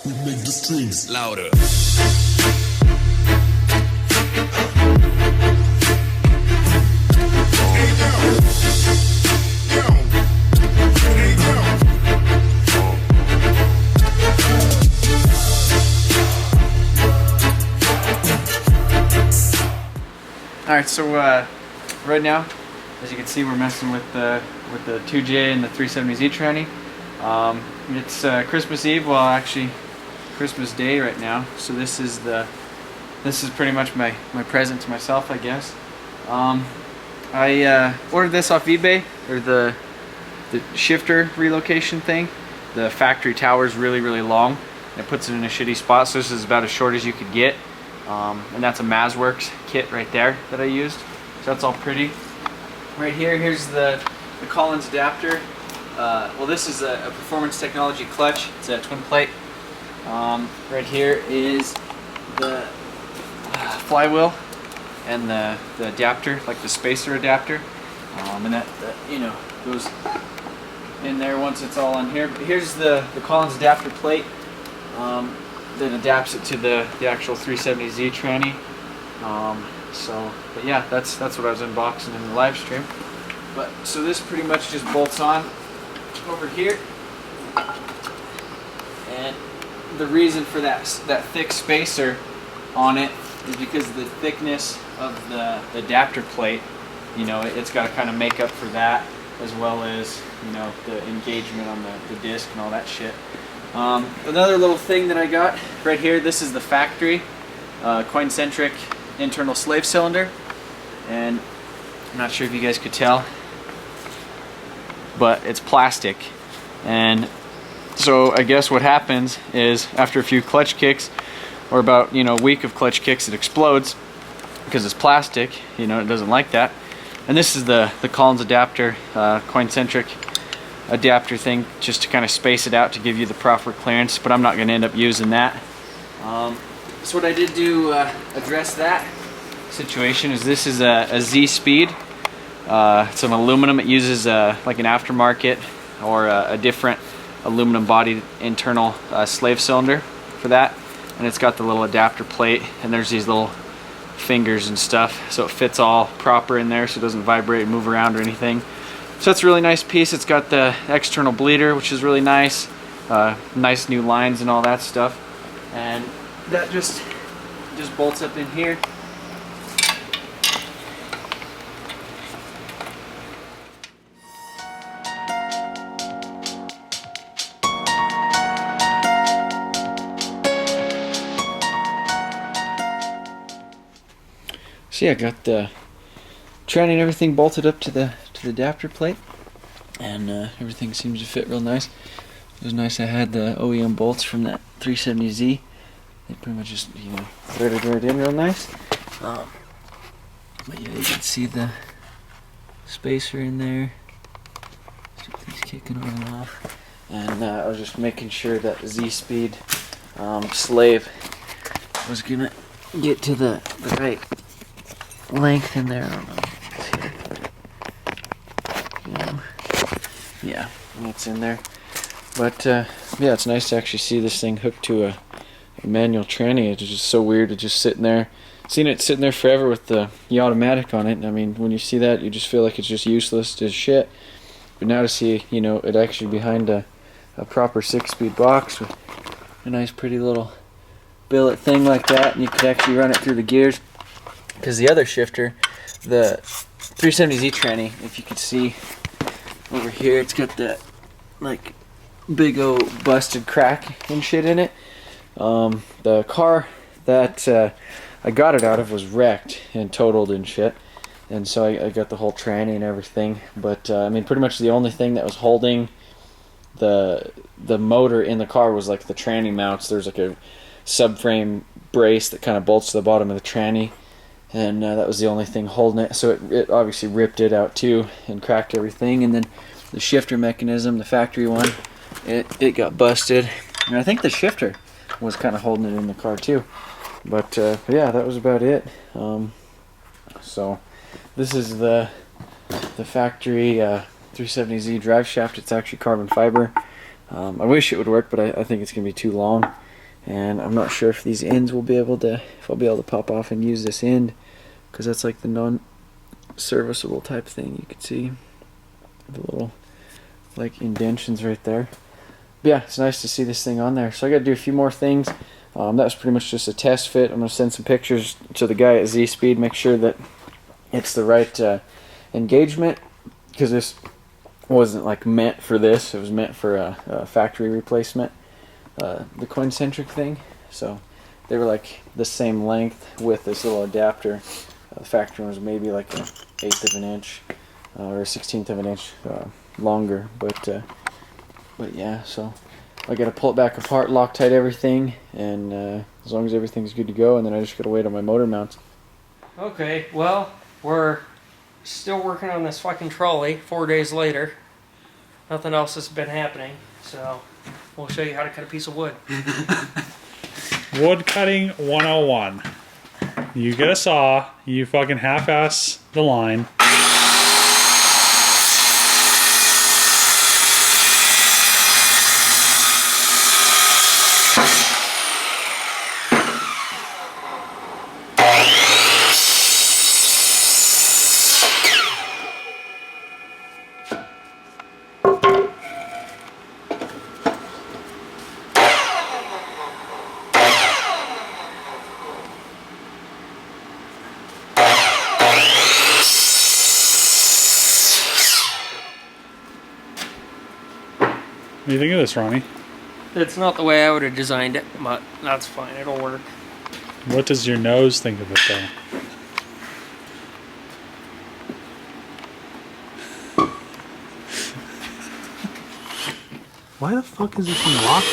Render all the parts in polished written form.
We make the strings louder. Alright, so right now, as you can see, we're messing with the 2J and the 370Z tranny. It's Christmas Eve, well actually Christmas Day right now. So this is pretty much my present to myself, I guess. I ordered this off eBay, or the shifter relocation thing. The factory tower is really long. It puts it in a shitty spot, so this is about as short as you could get. And that's a Mazworks kit right there that I used. So that's all pretty. Right here, here's the Collins adapter. Well, this is a Performance Technology clutch. It's a twin plate. Right here is the flywheel and the adapter, like the spacer adapter. And that you know, goes in there once it's all on here. But here's the Collins adapter plate. That adapts it to the actual 370Z tranny. But yeah, that's what I was unboxing in the live stream. But so this pretty much just bolts on over here, and the reason for that thick spacer on it is because of the thickness of the adapter plate. You know, it's got to kind of make up for that, as well as, you know, the engagement on the disc and all that shit. Another little thing that I got right here, this is the factory coin-centric internal slave cylinder, and I'm not sure if you guys could tell, but it's plastic. And so I guess what happens is, after a few clutch kicks, or about, you know, a week of clutch kicks, it explodes because it's plastic. You know, it doesn't like that. And this is the Collins adapter, coin-centric adapter thing, just to kind of space it out to give you the proper clearance, but I'm not going to end up using that. So what I did to address that situation is, this is a zspeed. It's an aluminum. It uses like an aftermarket or a different aluminum bodied internal slave cylinder for that, and it's got the little adapter plate, and there's these little fingers and stuff, so it fits all proper in there, so it doesn't vibrate and move around or anything. So it's a really nice piece. It's got the external bleeder, which is really nice. Nice new lines and all that stuff. And that just bolts up in here. So yeah, I got the tranny and everything bolted up to the adapter plate, and everything seems to fit real nice. It was nice I had the OEM bolts from that 370Z. They pretty much just, you know, threaded right in real nice. But yeah, you can see the spacer in there. Everything's kicking on and off. And I was just making sure that zspeed slave was gonna get to the right length in there. I don't know. Yeah, it's in there. But yeah, it's nice to actually see this thing hooked to a manual tranny. It's just so weird to just sitting there. Seen it sitting there forever with the automatic on it. I mean, when you see that, you just feel like it's just useless as shit. But now to see, you know, it actually behind a proper 6-speed box with a nice pretty little billet thing like that, and you could actually run it through the gears. Because the other shifter, the 370Z tranny, if you could see over here, it's got that like big old busted crack and shit in it. The car that I got it out of was wrecked and totaled and shit, and so I got the whole tranny and everything. But I mean, pretty much the only thing that was holding the motor in the car was like the tranny mounts. There's like a subframe brace that kind of bolts to the bottom of the tranny, and that was the only thing holding it. So it obviously ripped it out too and cracked everything. And then the shifter mechanism, the factory one, it got busted, and I think the shifter was kind of holding it in the car too. But yeah, that was about it. So this is the factory 370Z drive shaft. It's actually carbon fiber. I wish it would work, but I think it's gonna be too long. And I'm not sure if these ends will be able to, if I'll be able to pop off and use this end, because that's like the non-serviceable type thing. You can see the little like indentions right there. But yeah, it's nice to see this thing on there. So I got to do a few more things. That was pretty much just a test fit. I'm going to send some pictures to the guy at zspeed, make sure that it's the right engagement, because this wasn't like meant for this. It was meant for a factory replacement, the concentric thing. So they were like the same length with this little adapter. The factory one was maybe like an 1/8 of an inch or a 1/16 of an inch longer, but yeah, so I gotta pull it back apart, Loctite everything, and as long as everything's good to go, and then I just gotta wait on my motor mounts. Okay, well, we're still working on this fucking trolley 4 days later. Nothing else has been happening, so we'll show you how to cut a piece of wood. Wood cutting 101. You get a saw, you fucking half-ass the line. What do you think of this, Ronnie? It's not the way I would have designed it, but that's fine, it'll work. What does your nose think of it, though? Why the fuck is this thing locking?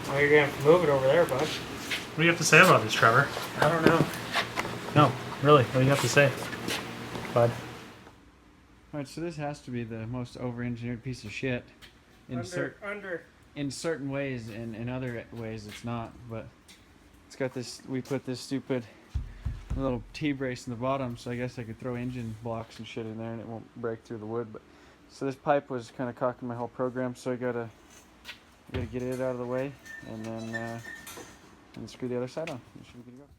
Well, you're gonna have to move it over there, bud. What do you have to say about this, Trevor? I don't know. No, really, what do you have to say, bud? Alright, so this has to be the most over-engineered piece of shit. In certain ways, and in other ways it's not, but it's got this, we put this stupid little T-brace in the bottom, so I guess I could throw engine blocks and shit in there and it won't break through the wood. But so this pipe was kind of cocking my whole program, so I gotta get it out of the way, and then screw the other side on. It should be good to go.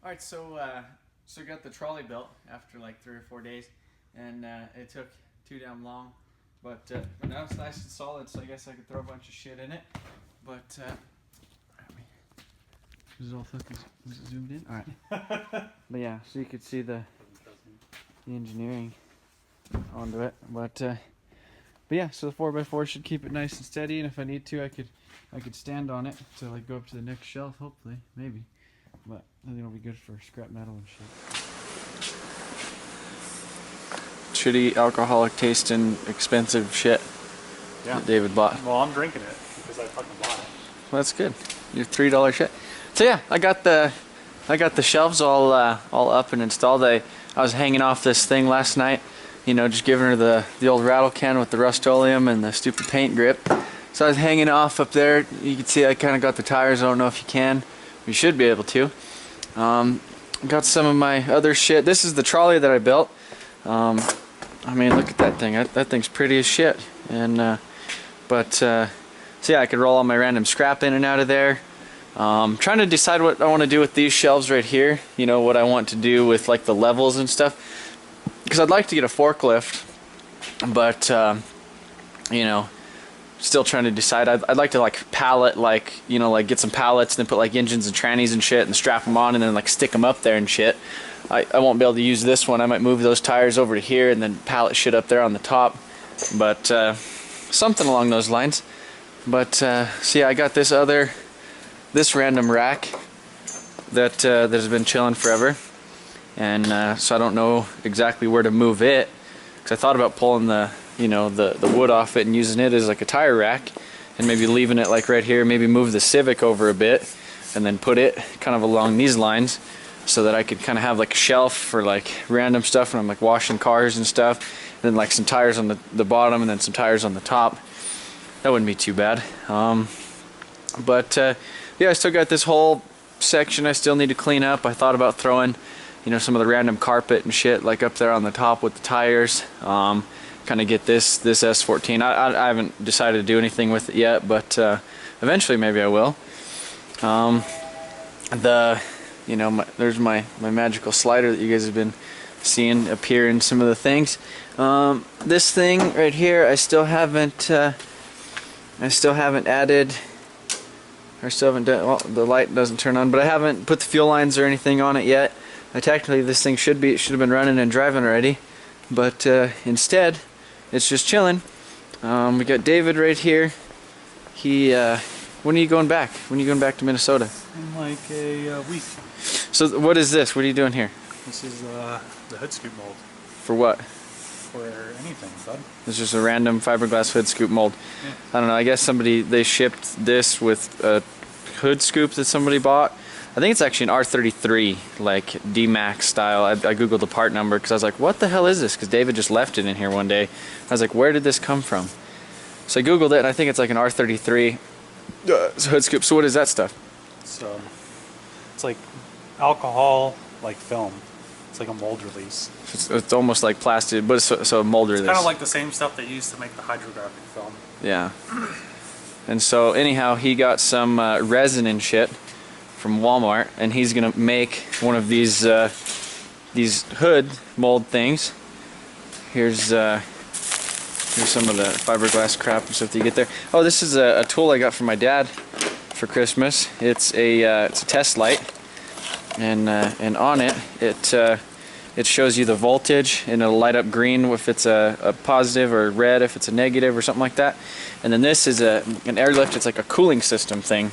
Alright, so got the trolley built after like 3 or 4 days, and it took too damn long. But now it's nice and solid, so I guess I could throw a bunch of shit in it. But is it all fucking zoomed in? Alright. But yeah, so you could see the engineering onto it. But yeah, so the 4x4 should keep it nice and steady, and if I need to, I could stand on it to like go up to the next shelf, hopefully, maybe. But I think it'll be good for scrap metal and shit. Shitty, alcoholic tasting, expensive shit that David bought. Well, I'm drinking it because I fucking bought it. Well, that's good. Your $3 shit. So yeah, I got the shelves all up and installed. I was hanging off this thing last night, you know, just giving her the old rattle can with the Rust-Oleum and the stupid paint grip. So I was hanging off up there. You can see I kind of got the tires. I don't know if you can. You should be able to. Got some of my other shit. This is the trolley that I built. I mean, look at that thing. That thing's pretty as shit. And so yeah, I could roll all my random scrap in and out of there. Trying to decide what I want to do with these shelves right here. You know, what I want to do with like the levels and stuff. Because I'd like to get a forklift, but you know, still trying to decide. I'd like to like pallet, like, you know, like get some pallets and then put like engines and trannies and shit and strap them on and then like stick them up there and shit. I won't be able to use this one. I might move those tires over to here and then pallet shit up there on the top, but something along those lines. But so yeah, I got this random rack that has been chilling forever, and so I don't know exactly where to move it, because I thought about pulling the wood off it and using it as like a tire rack, and maybe leaving it like right here, maybe move the Civic over a bit and then put it kind of along these lines, so that I could kind of have like a shelf for like random stuff when I'm like washing cars and stuff, and then like some tires on the bottom and then some tires on the top. That wouldn't be too bad. But yeah, I still got this whole section I still need to clean up. I thought about throwing, you know, some of the random carpet and shit like up there on the top with the tires. Kind of get this S14. I haven't decided to do anything with it yet, but eventually maybe I will. You know, there's my magical slider that you guys have been seeing appear in some of the things. This thing right here, I still haven't added, or still haven't done. Well, the light doesn't turn on, but I haven't put the fuel lines or anything on it yet. Technically, this thing should have been running and driving already, but instead, it's just chilling. We got David right here. He, when are you going back? When are you going back to Minnesota? In like a week. So what is this? What are you doing here? This is the hood scoop mold For what? for anything, bud. It's just a random fiberglass hood scoop mold. Yeah. I don't know. I guess they shipped this with a hood scoop that somebody bought. I think it's actually an R33, like D-Max style. I googled the part number because I was like, what the hell is this? Because David just left it in here one day. I was like, where did this come from? So I googled it, and I think it's like an R33 hood scoop. So what is that stuff? So it's like alcohol, like film. It's like a mold release. It's almost like plastic, but it's so a mold release. It's kind of like the same stuff they use to make the hydrographic film. Yeah. And so anyhow, he got some resin and shit from Walmart, and he's gonna make one of these hood mold things. Here's some of the fiberglass crap and stuff that you get there. Oh, this is a tool I got from my dad for Christmas. It's a test light, and on it it shows you the voltage, and it'll light up green if it's a positive, or red if it's a negative, or something like that. And then this is an airlift. It's like a cooling system thing.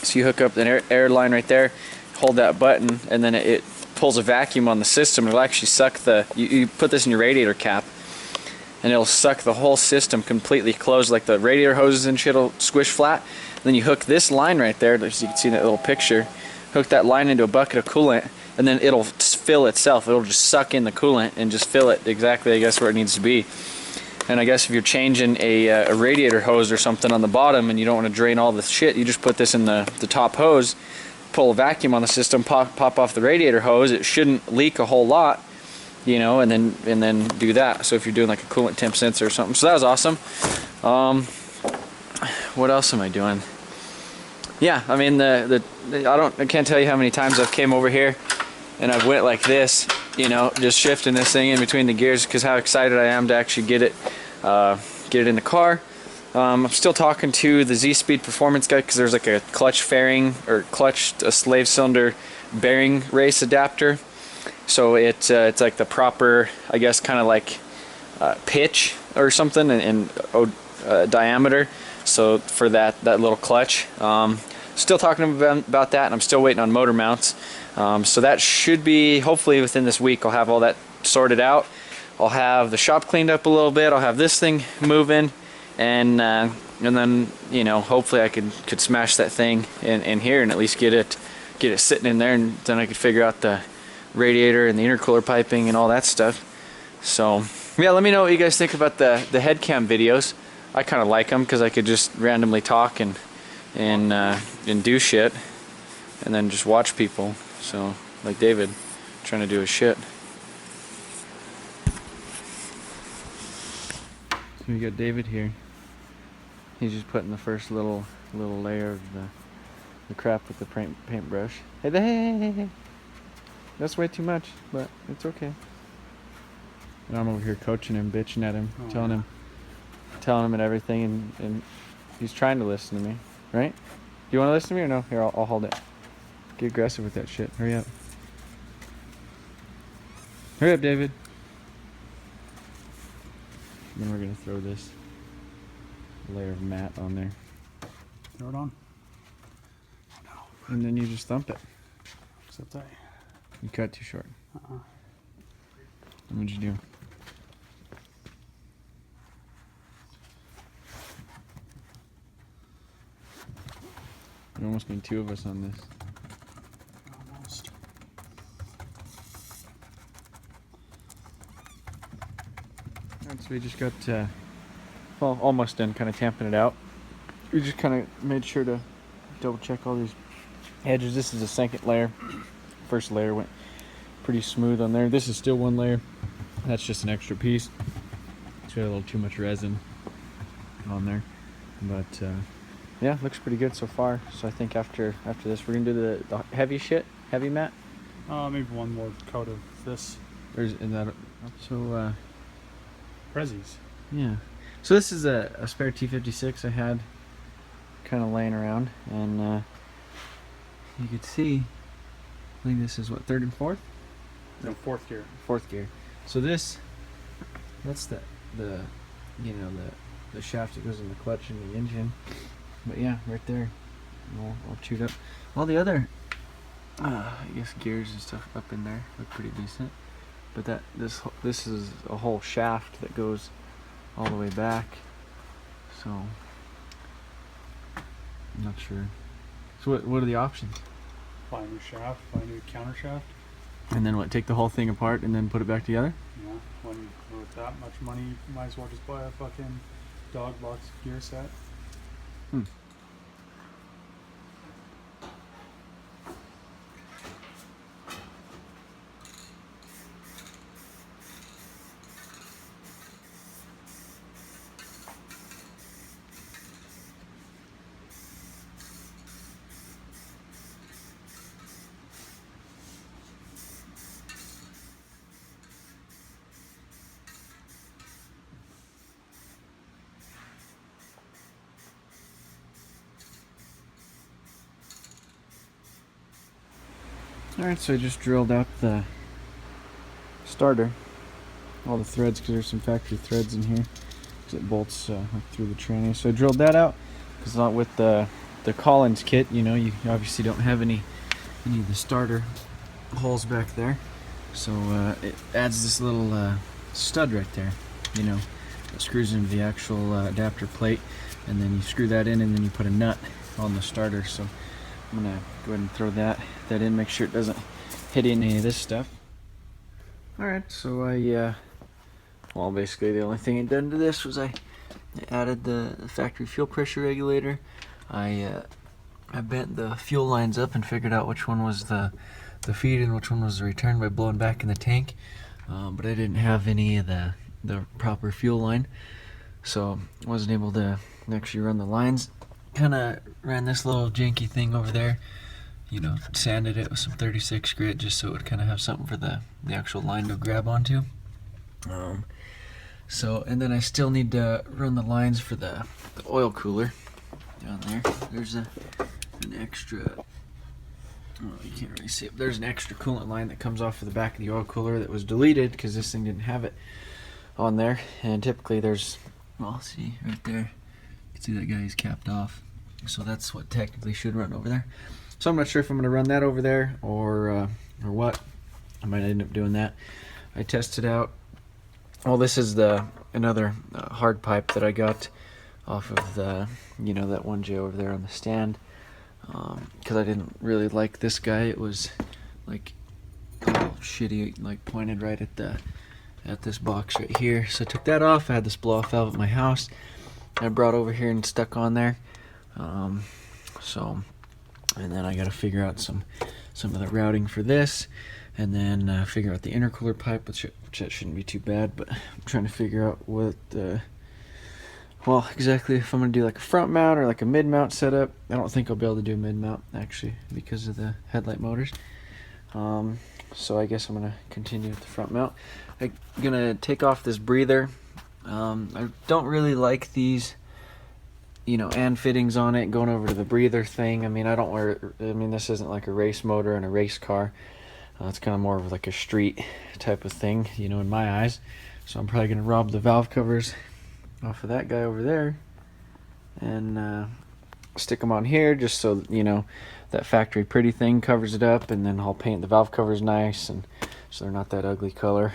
So you hook up an air line right there, hold that button, and then it pulls a vacuum on the system. It'll actually suck you put this in your radiator cap, and it'll suck the whole system completely closed, like the radiator hoses and shit will squish flat. And then you hook this line right there, as you can see in that little picture, hook that line into a bucket of coolant, and then it'll fill itself. It'll just suck in the coolant and just fill it exactly, I guess, where it needs to be. And I guess if you're changing a radiator hose or something on the bottom and you don't want to drain all the shit, you just put this in the top hose, pull a vacuum on the system, pop off the radiator hose. It shouldn't leak a whole lot, you know, and then do that. So if you're doing like a coolant temp sensor or something. So that was awesome. What else am I doing? Yeah, I mean I can't tell you how many times I've came over here and I've went like this, you know, just shifting this thing in between the gears because how excited I am to actually get it in the car. I'm still talking to the zspeed performance guy because there's like a clutch fairing or a slave cylinder bearing race adapter. So it's like the proper, I guess, kind of like pitch or something and diameter. So for that little clutch. Still talking about that, and I'm still waiting on motor mounts. So that should be, hopefully within this week, I'll have all that sorted out. I'll have the shop cleaned up a little bit. I'll have this thing moving, and then, you know, hopefully I could smash that thing in here and at least get it sitting in there, and then I could figure out the radiator and the intercooler piping and all that stuff. So yeah, let me know what you guys think about the head cam videos. I kind of like them because I could just randomly talk and do shit, and then just watch people. So like David trying to do his shit. So we got David here. He's just putting the first little layer of the crap with the paintbrush. Hey. That's way too much, but it's okay. And I'm over here coaching him, bitching at him, telling him and everything, and he's trying to listen to me, right? Do you want to listen to me or no? Here, I'll hold it. Get aggressive with that shit. Hurry up. Hurry up, David. Then we're gonna throw this layer of matte on there. Throw it on. And then you just thump it. Except You cut too short. What'd you do? You almost need two of us on this. almost. Alright, so we just got, well, almost done kind of tamping it out. we just kind of made sure to double check all these edges. This is the second layer. First layer went pretty smooth on there. This is still one layer. That's just an extra piece. It's got a little too much resin on there, but yeah, looks pretty good so far. So I think after this, we're gonna do the heavy mat. Maybe one more coat of this. So Prezzies. yeah. So this is a spare T56 I had kind of laying around, and you could see, I think this is what, third and fourth? No, fourth gear. Fourth gear. So that's the the shaft that goes in the clutch and the engine. But yeah, right there, all chewed up. All the other, I guess gears and stuff up in there look pretty decent. But this is a whole shaft that goes all the way back. So I'm not sure. So what are the options? Buy a new shaft, buy a new counter shaft. And then what? Take the whole thing apart and then put it back together? Yeah, when with that much money, you might as well just buy a fucking dog box gear set. Alright, so I just drilled out the starter, all the threads, because there's some factory threads in here, because it bolts through the tranny. So I drilled that out, because not with the Collins kit, you know, you obviously don't have any of the starter holes back there. So it adds this little stud right there, you know, that screws into the actual adapter plate, and then you screw that in, and then you put a nut on the starter. So I'm gonna go ahead and throw that in, make sure it doesn't hit any of this stuff. Alright, so well, basically the only thing I done to this was I added the factory fuel pressure regulator. I bent the fuel lines up and figured out which one was the feed and which one was the return by blowing back in the tank. But I didn't have any of the proper fuel line, so I wasn't able to actually run the lines. Kind of ran this little janky thing over there, you know, sanded it with some 36 grit just so it would kind of have something for the actual line to grab onto. So, and then I still need to run the lines for the oil cooler down there. There's an extra, oh, you can't really see it. There's an extra coolant line that comes off of the back of the oil cooler that was deleted because this thing didn't have it on there. And typically there's, well, see right there, you can see that guy's capped off. So that's what technically should run over there. So I'm not sure if I'm going to run that over there or what. I might end up doing that. I tested out. Well, this is another hard pipe that I got off of the, you know, that 1J over there on the stand. Because I didn't really like this guy. It was like a little shitty, like pointed right at this box right here. So I took that off. I had this blow off valve at my house. I brought over here and stuck on there. And then I got to figure out some of the routing for this, and then figure out the intercooler pipe, which that shouldn't be too bad. But I'm trying to figure out what, well, exactly if I'm gonna do like a front mount or like a mid mount setup. I don't think I'll be able to do mid mount actually because of the headlight motors. So I guess I'm gonna continue with the front mount. I'm gonna take off this breather. I don't really like these, you know, and fittings on it, going over to the breather thing. I mean, this isn't like a race motor in a race car. It's kind of more of like a street type of thing, you know, in my eyes. So I'm probably going to rob the valve covers off of that guy over there and stick them on here just so, you know, that factory pretty thing covers it up, and then I'll paint the valve covers nice and so they're not that ugly color.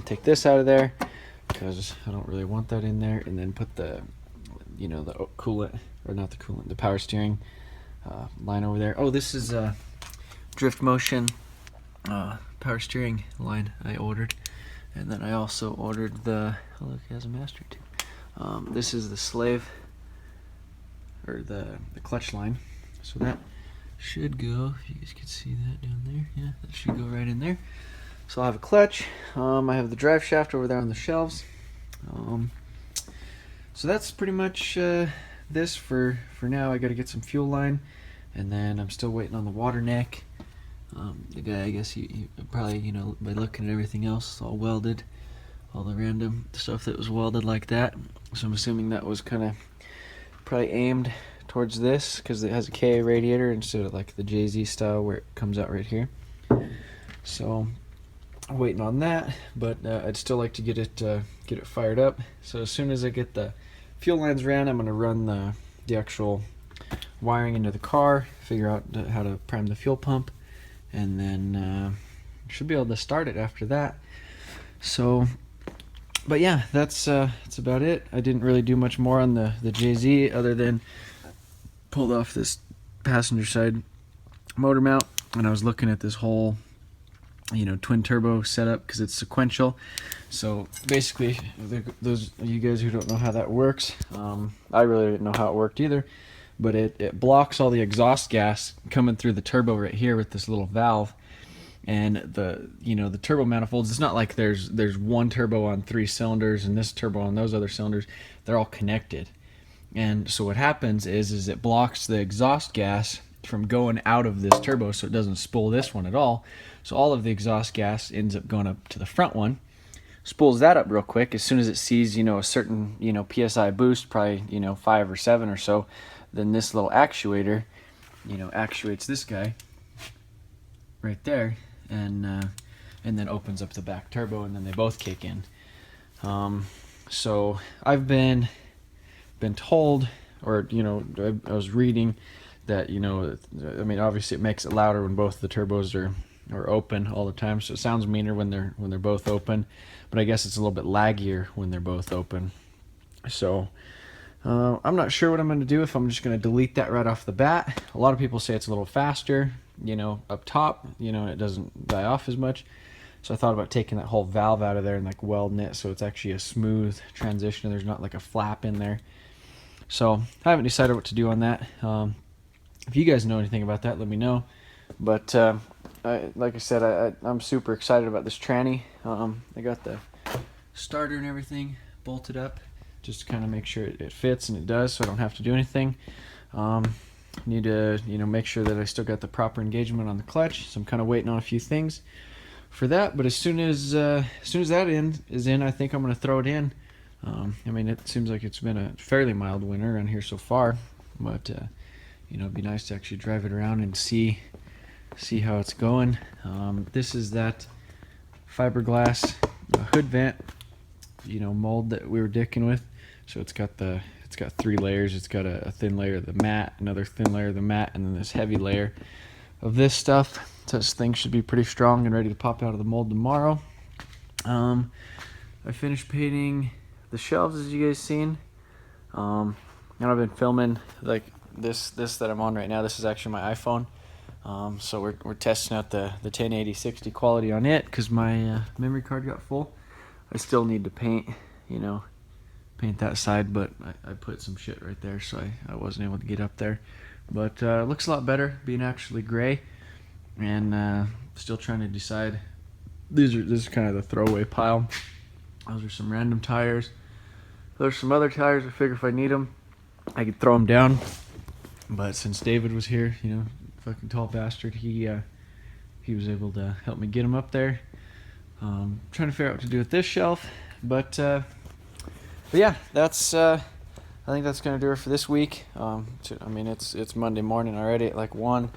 Take this out of there because I don't really want that in there, and then put the, you know, the coolant, or not the coolant, the power steering line over there. Oh, this is a Drift Motion power steering line I ordered, and then I also ordered the, oh look, it has a master too. This is the Slave or the clutch line. So that should go, if you guys can see that down there, yeah, that should go right in there. So I'll have a clutch. I have the drive shaft over there on the shelves. So that's pretty much this for now. I got to get some fuel line, and then I'm still waiting on the water neck. The guy, I guess he probably, you know, by looking at everything else, all welded, all the random stuff that was welded like that. So I'm assuming that was kind of probably aimed towards this because it has a KA radiator instead of like the JZ style where it comes out right here. So I'm waiting on that, but I'd still like to get it fired up. So as soon as I get the fuel lines ran, I'm going to run the actual wiring into the car, figure out how to prime the fuel pump, and then should be able to start it after that. So, but yeah, that's about it. I didn't really do much more on the JZ other than pulled off this passenger side motor mount, and I was looking at this whole, you know, twin turbo setup because it's sequential. So basically, those of you guys who don't know how that works, I really didn't know how it worked either, but it blocks all the exhaust gas coming through the turbo right here with this little valve. And the turbo manifolds, it's not like there's one turbo on 3 cylinders and this turbo on those other cylinders. They're all connected. And so what happens is it blocks the exhaust gas from going out of this turbo, so it doesn't spool this one at all. So all of the exhaust gas ends up going up to the front one, spools that up real quick. As soon as it sees, you know, a certain, you know, PSI boost, probably, you know, 5 or 7 or so, then this little actuator, you know, actuates this guy right there, and then opens up the back turbo, and then they both kick in. So I've been told, or, you know, I was reading that, you know, I mean, obviously it makes it louder when both the turbos are open all the time, so it sounds meaner when they're both open, but I guess it's a little bit laggier when they're both open. So I'm not sure what I'm going to do, if I'm just going to delete that right off the bat. A lot of people say it's a little faster, you know, up top, you know, it doesn't die off as much. So I thought about taking that whole valve out of there and like welding it so it's actually a smooth transition. There's not like a flap in there. So I haven't decided what to do on that. If you guys know anything about that, let me know. But like I said, I'm super excited about this tranny. I got the starter and everything bolted up just to kind of make sure it fits, and it does, so I don't have to do anything. Need to, you know, make sure that I still got the proper engagement on the clutch, so I'm kind of waiting on a few things for that. But as soon as that is in, I think I'm going to throw it in. I mean, it seems like it's been a fairly mild winter around here so far, but you know, it'd be nice to actually drive it around and see how it's going. This is that fiberglass hood vent, you know, mold that we were dicking with. So it's got 3 layers. It's got a thin layer of the matte, another thin layer of the matte, and then this heavy layer of this stuff. So this thing should be pretty strong and ready to pop out of the mold tomorrow. I finished painting the shelves, as you guys seen. And I've been filming like this that I'm on right now. This is actually my iPhone. So we're testing out the 1080-60 quality on it because my memory card got full. I still need to paint that side, but I put some shit right there, so I wasn't able to get up there. But it looks a lot better being actually gray, and still trying to decide. This is kind of the throwaway pile. Those are some random tires. There's some other tires. I figure if I need them, I could throw them down. But since David was here, you know, fucking tall bastard, he was able to help me get them up there. Trying to figure out what to do with this shelf, but yeah, that's I think that's gonna do it for this week. I mean, it's Monday morning already at like 1,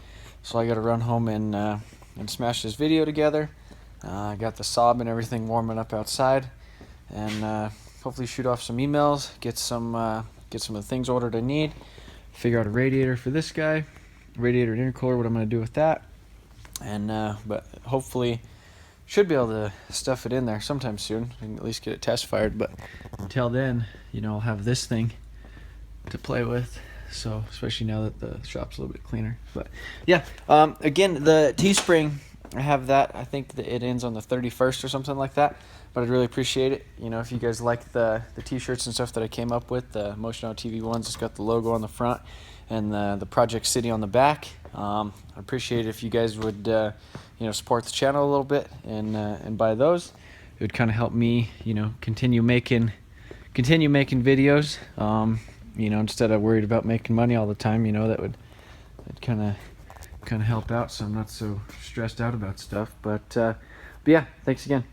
so I gotta run home and smash this video together. I got the sob and everything warming up outside, and hopefully shoot off some emails, get some of the things ordered I need, figure out a radiator for this guy, radiator and intercooler, what I'm gonna do with that, and but hopefully should be able to stuff it in there sometime soon. I can at least get it test fired, but until then, you know, I'll have this thing to play with. So especially now that the shop's a little bit cleaner. But yeah, again, the Teespring I have that. I think that it ends on the 31st or something like that. But I'd really appreciate it. You know, if you guys like the t-shirts and stuff that I came up with, the Motion Out TV ones, it's got the logo on the front and the Project City on the back. I'd appreciate it if you guys would, you know, support the channel a little bit and buy those. It would kind of help me, you know, continue making videos. You know, instead of worried about making money all the time, you know, that would kind of help out, so I'm not so stressed out about stuff. But yeah, thanks again.